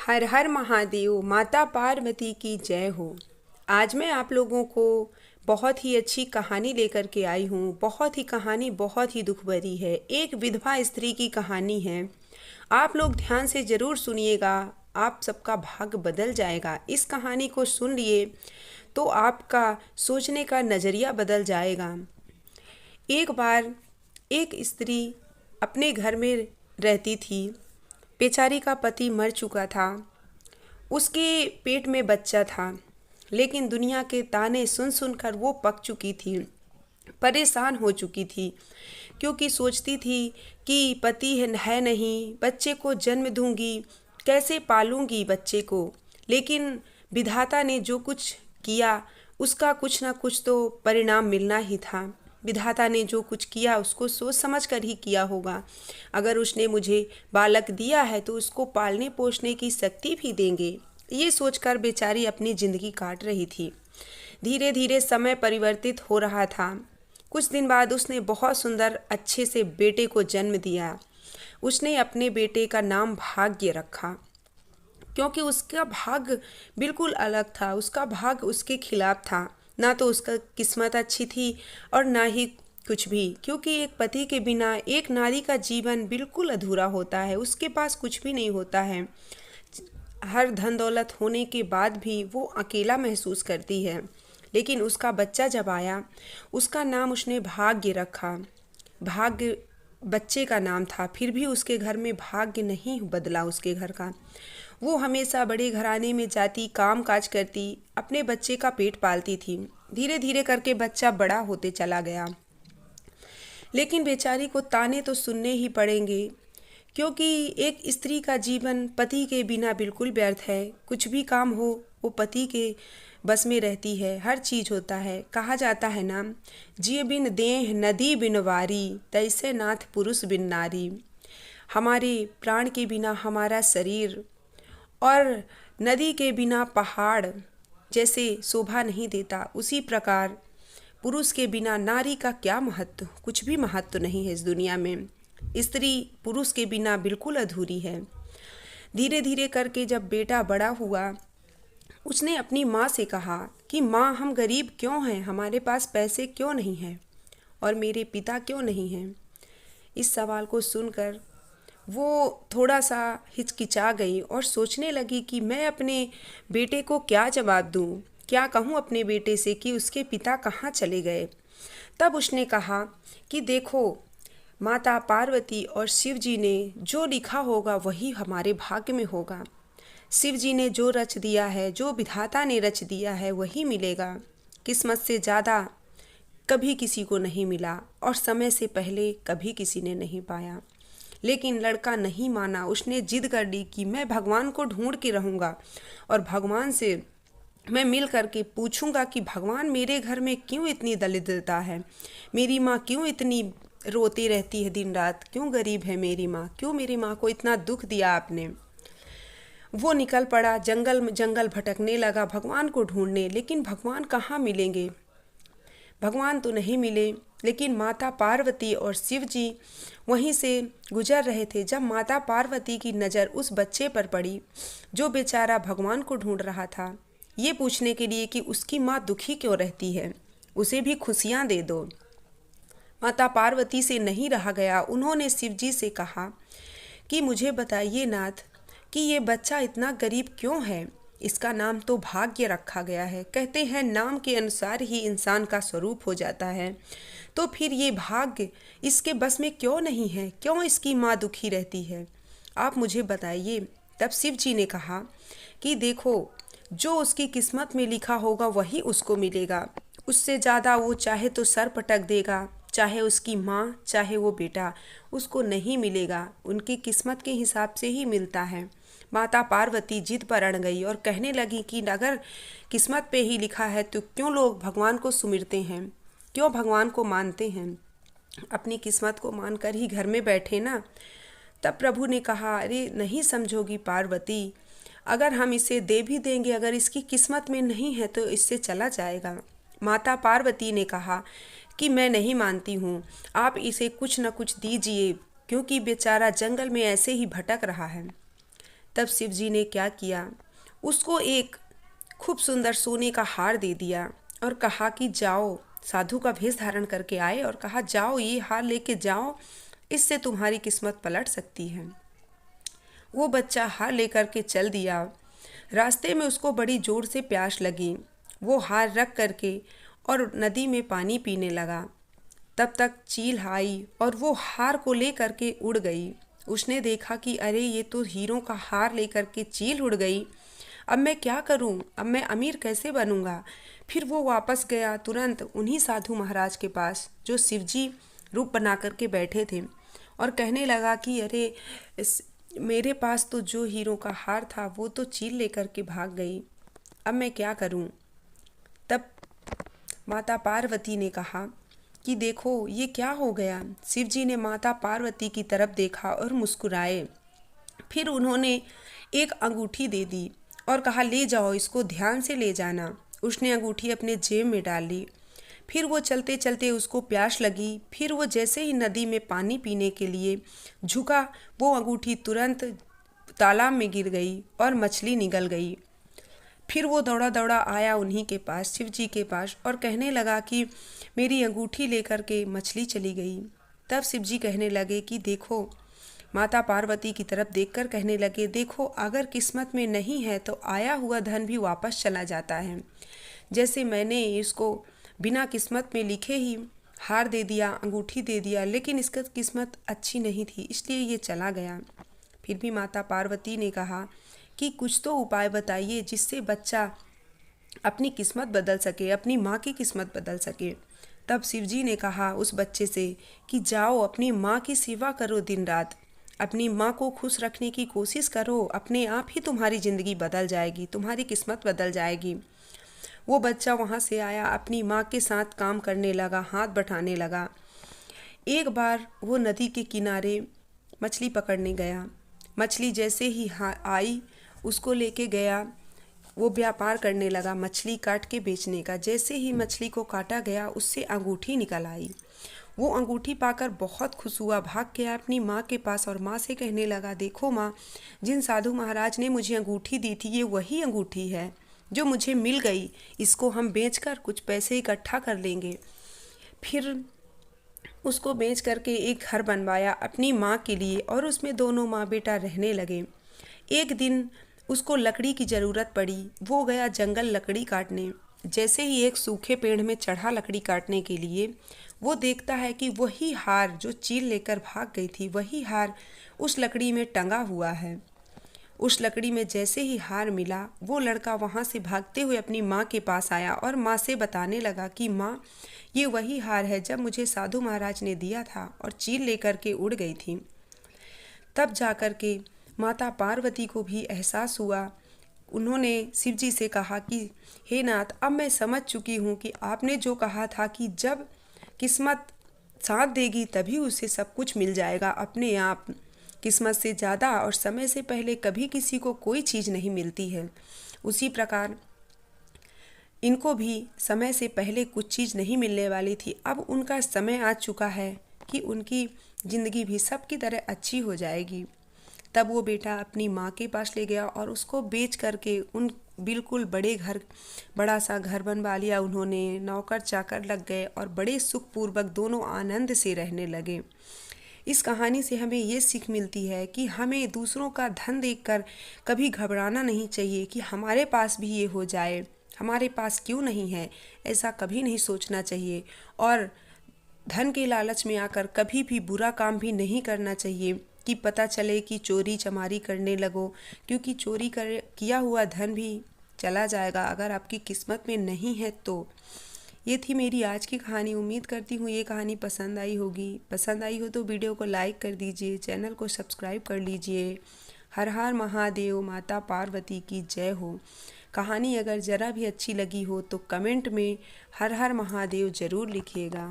हर हर महादेव, माता पार्वती की जय हो। आज मैं आप लोगों को बहुत ही अच्छी कहानी लेकर के आई हूँ। कहानी बहुत ही दुख भरी है। एक विधवा स्त्री की कहानी है। आप लोग ध्यान से ज़रूर सुनिएगा, आप सबका भाग्य बदल जाएगा। इस कहानी को सुन लिए तो आपका सोचने का नज़रिया बदल जाएगा। एक बार एक स्त्री अपने घर में रहती थी। बेचारी का पति मर चुका था। उसके पेट में बच्चा था, लेकिन दुनिया के ताने सुन सुनकर वो पक चुकी थी, परेशान हो चुकी थी, क्योंकि सोचती थी कि पति है नहीं, बच्चे को जन्म दूंगी, कैसे पालूंगी बच्चे को। लेकिन विधाता ने जो कुछ किया उसका कुछ ना कुछ तो परिणाम मिलना ही था। विधाता ने जो कुछ किया उसको सोच समझ कर ही किया होगा। अगर उसने मुझे बालक दिया है तो उसको पालने पोषने की शक्ति भी देंगे, ये सोचकर बेचारी अपनी ज़िंदगी काट रही थी। धीरे धीरे समय परिवर्तित हो रहा था। कुछ दिन बाद उसने बहुत सुंदर अच्छे से बेटे को जन्म दिया। उसने अपने बेटे का नाम भाग्य रखा, क्योंकि उसका भाग्य बिल्कुल अलग था। उसका भाग्य उसके खिलाफ था। ना तो उसका किस्मत अच्छी थी और ना ही कुछ भी, क्योंकि एक पति के बिना एक नारी का जीवन बिल्कुल अधूरा होता है। उसके पास कुछ भी नहीं होता है। हर धन दौलत होने के बाद भी वो अकेला महसूस करती है। लेकिन उसका बच्चा जब आया, उसका नाम उसने भाग्य रखा। भाग्य बच्चे का नाम था, फिर भी उसके घर में भाग्य नहीं बदला। उसके घर का वो हमेशा बड़े घराने में जाती, काम काज करती, अपने बच्चे का पेट पालती थी। धीरे धीरे करके बच्चा बड़ा होते चला गया, लेकिन बेचारी को ताने तो सुनने ही पड़ेंगे, क्योंकि एक स्त्री का जीवन पति के बिना बिल्कुल व्यर्थ है। कुछ भी काम हो वो पति के बस में रहती है। हर चीज़ होता है। कहा जाता है ना, जिय बिन देह नदी बिन वारी, तैसे नाथ पुरुष बिन नारी। हमारे प्राण के बिना हमारा शरीर और नदी के बिना पहाड़ जैसे शोभा नहीं देता, उसी प्रकार पुरुष के बिना नारी का क्या महत्व, कुछ भी महत्व नहीं है इस दुनिया में। स्त्री पुरुष के बिना बिल्कुल अधूरी है। धीरे धीरे करके जब बेटा बड़ा हुआ, उसने अपनी माँ से कहा कि माँ, हम गरीब क्यों हैं, हमारे पास पैसे क्यों नहीं हैं और मेरे पिता क्यों नहीं हैं। इस सवाल को सुनकर वो थोड़ा सा हिचकिचा गई और सोचने लगी कि मैं अपने बेटे को क्या जवाब दूँ, क्या कहूँ अपने बेटे से कि उसके पिता कहाँ चले गए। तब उसने कहा कि देखो, माता पार्वती और शिव जी ने जो लिखा होगा वही हमारे भाग्य में होगा। शिव जी ने जो रच दिया है, जो विधाता ने रच दिया है, वही मिलेगा। किस्मत से ज़्यादा कभी किसी को नहीं मिला और समय से पहले कभी किसी ने नहीं पाया। लेकिन लड़का नहीं माना। उसने जिद कर ली कि मैं भगवान को ढूंढ के रहूँगा और भगवान से मैं मिल करके पूछूंगा कि भगवान, मेरे घर में क्यों इतनी दरिद्रता है, मेरी माँ क्यों इतनी रोती रहती है दिन रात, क्यों गरीब है मेरी माँ, क्यों मेरी माँ को इतना दुख दिया आपने। वो निकल पड़ा, जंगल जंगल भटकने लगा भगवान को ढूंढने। लेकिन भगवान कहाँ मिलेंगे, भगवान तो नहीं मिले। लेकिन माता पार्वती और शिव जी वहीं से गुजर रहे थे, जब माता पार्वती की नज़र उस बच्चे पर पड़ी जो बेचारा भगवान को ढूंढ रहा था, ये पूछने के लिए कि उसकी माँ दुखी क्यों रहती है, उसे भी खुशियाँ दे दो। माता पार्वती से नहीं रहा गया। उन्होंने शिव जी से कहा कि मुझे बताइए नाथ कि ये बच्चा इतना गरीब क्यों है। इसका नाम तो भाग्य रखा गया है। कहते हैं नाम के अनुसार ही इंसान का स्वरूप हो जाता है। तो फिर ये भाग्य इसके बस में क्यों नहीं है, क्यों इसकी माँ दुखी रहती है, आप मुझे बताइए। तब शिव जी ने कहा कि देखो, जो उसकी किस्मत में लिखा होगा वही उसको मिलेगा। उससे ज़्यादा वो चाहे तो सर पटक देगा, चाहे उसकी माँ चाहे वो बेटा, उसको नहीं मिलेगा। उनकी किस्मत के हिसाब से ही मिलता है। माता पार्वती जिद पर अड़ गई और कहने लगी कि अगर किस्मत पे ही लिखा है तो क्यों लोग भगवान को सुमिरते हैं, क्यों भगवान को मानते हैं, अपनी किस्मत को मानकर ही घर में बैठे ना। तब प्रभु ने कहा, अरे नहीं समझोगी पार्वती, अगर हम इसे दे भी देंगे, अगर इसकी किस्मत में नहीं है तो इससे चला जाएगा। माता पार्वती ने कहा कि मैं नहीं मानती हूँ, आप इसे कुछ न कुछ दीजिए, क्योंकि बेचारा जंगल में ऐसे ही भटक रहा है। तब शिव जी ने क्या किया, उसको एक खूब सुंदर सोने का हार दे दिया और कहा कि जाओ, साधु का भेष धारण करके आए और कहा जाओ ये हार लेके जाओ, इससे तुम्हारी किस्मत पलट सकती है। वो बच्चा हार लेकर के चल दिया। रास्ते में उसको बड़ी जोर से प्यास लगी। वो हार रख करके और नदी में पानी पीने लगा। तब तक चील आई और वो हार को ले करके उड़ गई। उसने देखा कि अरे ये तो हीरों का हार लेकर के चील उड़ गई, अब मैं क्या करूं, अब मैं अमीर कैसे बनूंगा। फिर वो वापस गया तुरंत उन्हीं साधु महाराज के पास जो शिवजी रूप बना करके बैठे थे और कहने लगा कि अरे मेरे पास तो जो हीरों का हार था वो तो चील लेकर के भाग गई, अब मैं क्या करूं। तब माता पार्वती ने कहा कि देखो ये क्या हो गया। शिव जी ने माता पार्वती की तरफ देखा और मुस्कुराए। फिर उन्होंने एक अंगूठी दे दी और कहा ले जाओ, इसको ध्यान से ले जाना। उसने अंगूठी अपने जेब में डाल ली। फिर वो चलते चलते उसको प्यास लगी। फिर वो जैसे ही नदी में पानी पीने के लिए झुका, वो अंगूठी तुरंत तालाब में गिर गई और मछली निगल गई। फिर वो दौड़ा दौड़ा आया उन्हीं के पास, शिव जी के पास, और कहने लगा कि मेरी अंगूठी लेकर के मछली चली गई। तब शिव जी कहने लगे कि देखो, माता पार्वती की तरफ देखकर कहने लगे देखो, अगर किस्मत में नहीं है तो आया हुआ धन भी वापस चला जाता है। जैसे मैंने इसको बिना किस्मत में लिखे ही हार दे दिया, अंगूठी दे दिया, लेकिन इसका किस्मत अच्छी नहीं थी इसलिए ये चला गया। फिर भी माता पार्वती ने कहा कि कुछ तो उपाय बताइए जिससे बच्चा अपनी किस्मत बदल सके, अपनी माँ की किस्मत बदल सके। तब शिवजी ने कहा उस बच्चे से कि जाओ अपनी माँ की सेवा करो, दिन रात अपनी माँ को खुश रखने की कोशिश करो, अपने आप ही तुम्हारी ज़िंदगी बदल जाएगी, तुम्हारी किस्मत बदल जाएगी। वो बच्चा वहाँ से आया, अपनी माँ के साथ काम करने लगा, हाथ बटाने लगा। एक बार वो नदी के किनारे मछली पकड़ने गया। मछली जैसे ही आई उसको लेके गया, वो व्यापार करने लगा मछली काट के बेचने का। जैसे ही मछली को काटा गया उससे अंगूठी निकल आई। वो अंगूठी पाकर बहुत खुश हुआ, भाग गया अपनी माँ के पास और माँ से कहने लगा देखो माँ, जिन साधु महाराज ने मुझे अंगूठी दी थी ये वही अंगूठी है जो मुझे मिल गई, इसको हम बेचकर कुछ पैसे इकट्ठा कर लेंगे। फिर उसको बेच करके एक घर बनवाया अपनी माँ के लिए और उसमें दोनों माँ बेटा रहने लगे। एक दिन उसको लकड़ी की ज़रूरत पड़ी, वो गया जंगल लकड़ी काटने। जैसे ही एक सूखे पेड़ में चढ़ा लकड़ी काटने के लिए, वो देखता है कि वही हार जो चील लेकर भाग गई थी, वही हार उस लकड़ी में टंगा हुआ है। उस लकड़ी में जैसे ही हार मिला, वो लड़का वहाँ से भागते हुए अपनी माँ के पास आया और माँ से बताने लगा कि माँ, ये वही हार है जब मुझे साधु महाराज ने दिया था और चील लेकर के उड़ गई थी। तब जाकर के माता पार्वती को भी एहसास हुआ। उन्होंने शिव जी से कहा कि हे नाथ, अब मैं समझ चुकी हूँ कि आपने जो कहा था कि जब किस्मत साथ देगी तभी उसे सब कुछ मिल जाएगा अपने आप। किस्मत से ज़्यादा और समय से पहले कभी किसी को कोई चीज़ नहीं मिलती है। उसी प्रकार इनको भी समय से पहले कुछ चीज़ नहीं मिलने वाली थी, अब उनका समय आ चुका है कि उनकी ज़िंदगी भी सबकी तरह अच्छी हो जाएगी। तब वो बेटा अपनी माँ के पास ले गया और उसको बेच करके उन बिल्कुल बड़ा सा घर बनवा लिया उन्होंने, नौकर चाकर लग गए और बड़े सुखपूर्वक दोनों आनंद से रहने लगे। इस कहानी से हमें ये सीख मिलती है कि हमें दूसरों का धन देखकर कभी घबराना नहीं चाहिए कि हमारे पास भी ये हो जाए, हमारे पास क्यों नहीं है, ऐसा कभी नहीं सोचना चाहिए। और धन के लालच में आकर कभी भी बुरा काम भी नहीं करना चाहिए कि पता चले कि चोरी चमारी करने लगो, क्योंकि किया हुआ धन भी चला जाएगा अगर आपकी किस्मत में नहीं है तो। ये थी मेरी आज की कहानी। उम्मीद करती हूँ ये कहानी पसंद आई होगी। पसंद आई हो तो वीडियो को लाइक कर दीजिए, चैनल को सब्सक्राइब कर लीजिए। हर हर महादेव, माता पार्वती की जय हो। कहानी अगर ज़रा भी अच्छी लगी हो तो कमेंट में हर हर महादेव ज़रूर लिखिएगा।